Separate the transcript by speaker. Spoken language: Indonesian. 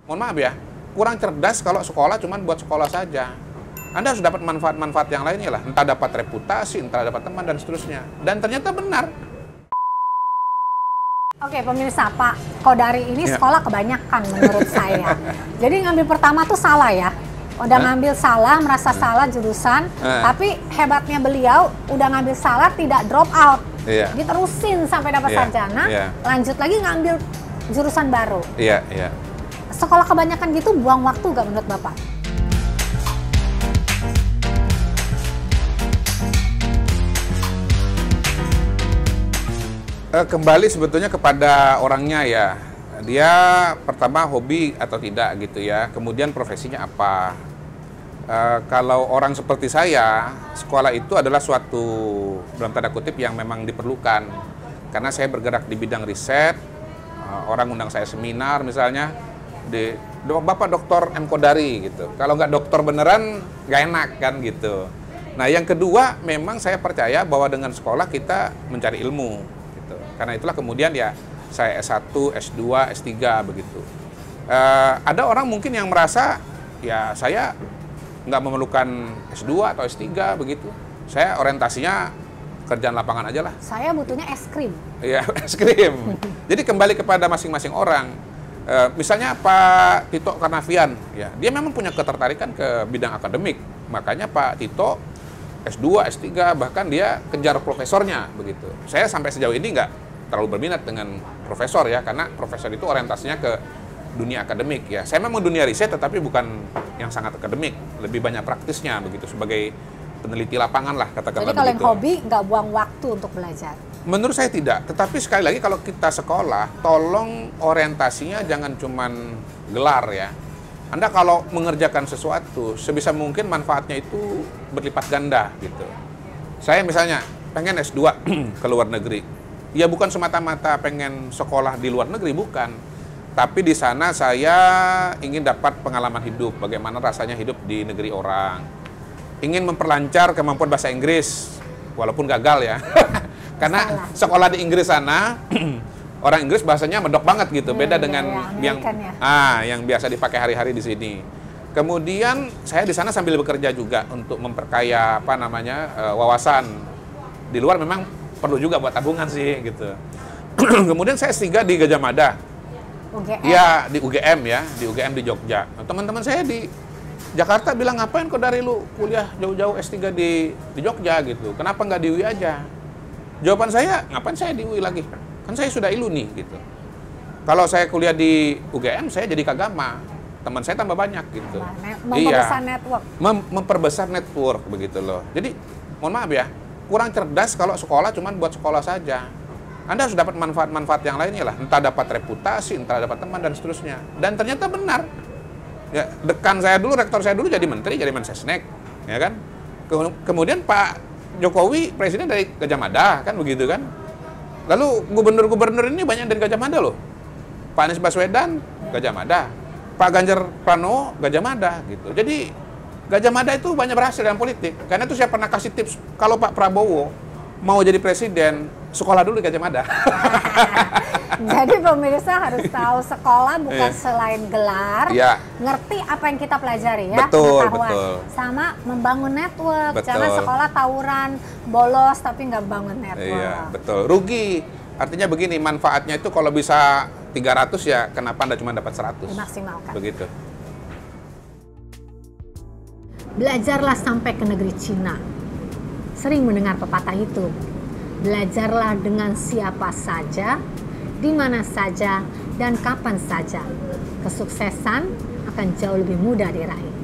Speaker 1: mohon maaf ya, kurang cerdas kalau sekolah cuma buat sekolah saja. Anda harus dapat manfaat-manfaat yang lainnya lah, entah dapat reputasi, entah dapat teman, dan seterusnya. Dan ternyata benar.
Speaker 2: Oke, pemirsa, Pak Kodari ini sekolah kebanyakan menurut saya. Jadi ngambil pertama tuh salah ya. Udah ngambil salah, merasa salah jurusan, tapi hebatnya beliau udah ngambil salah tidak drop out. Diterusin sampai dapat sarjana, lanjut lagi ngambil jurusan baru. Sekolah kebanyakan gitu buang waktu gak menurut Bapak?
Speaker 1: Kembali sebetulnya kepada orangnya ya. Dia pertama hobi atau tidak gitu ya. Kemudian profesinya apa. Kalau orang seperti saya, sekolah itu adalah suatu dalam tanda kutip yang memang diperlukan. Karena saya bergerak di bidang riset, orang undang saya seminar misalnya, Bapak Dr. M. Kodari gitu. Kalau nggak dokter beneran, nggak enak kan gitu. Nah yang kedua, memang saya percaya bahwa dengan sekolah kita mencari ilmu. Karena itulah kemudian ya saya S1, S2, S3 begitu. Ada orang mungkin yang merasa ya saya nggak memerlukan S2 atau S3 begitu. Saya orientasinya kerjaan lapangan aja lah.
Speaker 2: Saya butuhnya es krim.
Speaker 1: Iya, es krim. Jadi kembali kepada masing-masing orang. Misalnya Pak Tito Karnavian, ya dia memang punya ketertarikan ke bidang akademik. Makanya Pak Tito S2, S3, bahkan dia kejar profesornya begitu. Saya sampai sejauh ini nggak terlalu berminat dengan profesor ya, karena profesor itu orientasinya ke dunia akademik ya. Saya memang dunia riset tetapi bukan yang sangat akademik, lebih banyak praktisnya begitu, sebagai peneliti lapangan lah katakanlah.
Speaker 2: Jadi kalau yang hobi nggak buang waktu untuk belajar?
Speaker 1: Menurut saya tidak, tetapi sekali lagi kalau kita sekolah, tolong orientasinya jangan cuman gelar ya. Anda kalau mengerjakan sesuatu, sebisa mungkin manfaatnya itu berlipat ganda gitu. Saya misalnya pengen S2 ke luar negeri. Ya bukan semata-mata pengen sekolah di luar negeri, bukan. Tapi di sana saya ingin dapat pengalaman hidup, bagaimana rasanya hidup di negeri orang. Ingin memperlancar kemampuan bahasa Inggris, walaupun gagal ya. Karena sekolah di Inggris sana, orang Inggris bahasanya medok banget gitu, beda dengan yang biasa dipakai hari-hari di sini. Kemudian saya di sana sambil bekerja juga untuk memperkaya wawasan. Di luar memang perlu juga buat tabungan sih gitu. Kemudian saya S3 di Gajah Mada. Iya, di UGM ya, di UGM di Jogja. Nah, teman-teman saya di Jakarta bilang, ngapain kok dari lu kuliah jauh-jauh S3 di Jogja gitu. Kenapa nggak di UI aja? Jawaban saya, ngapain saya di UI lagi? Kan saya sudah ilu nih gitu. Kalau saya kuliah di UGM, saya jadi kagama. Teman saya tambah banyak gitu.
Speaker 2: Memperbesar network.
Speaker 1: Memperbesar network begitu loh. Jadi, mohon maaf ya, kurang cerdas kalau sekolah cuma buat sekolah saja. Anda harus dapat manfaat-manfaat yang lainnya lah, entah dapat reputasi, entah dapat teman, dan seterusnya. Dan ternyata benar. Ya, dekan saya dulu, rektor saya dulu jadi menteri, jadi Mensesnek, ya kan? Kemudian Pak Jokowi presiden dari Gajah Mada, kan begitu kan? Lalu gubernur-gubernur ini banyak dari Gajah Mada loh. Pak Anies Baswedan, Gajah Mada. Pak Ganjar Pranowo, Gajah Mada gitu. Jadi Gajah Mada itu banyak berhasil dalam politik. Karena itu saya pernah kasih tips, kalau Pak Prabowo mau jadi presiden, sekolah dulu di Gajah Mada.
Speaker 2: Jadi pemirsa harus tahu sekolah bukan selain gelar, ngerti apa yang kita pelajari ya,
Speaker 1: betul.
Speaker 2: Sama membangun network. Jangan sekolah tawuran, bolos tapi nggak bangun network.
Speaker 1: Iya, betul. Rugi. Artinya begini, manfaatnya itu kalau bisa 300 ya, kenapa Anda cuma dapat 100?
Speaker 2: Dimaksimalkan.
Speaker 1: Begitu.
Speaker 2: Belajarlah sampai ke negeri Cina. Sering mendengar pepatah itu. Belajarlah dengan siapa saja, di mana saja, dan kapan saja. Kesuksesan akan jauh lebih mudah diraih.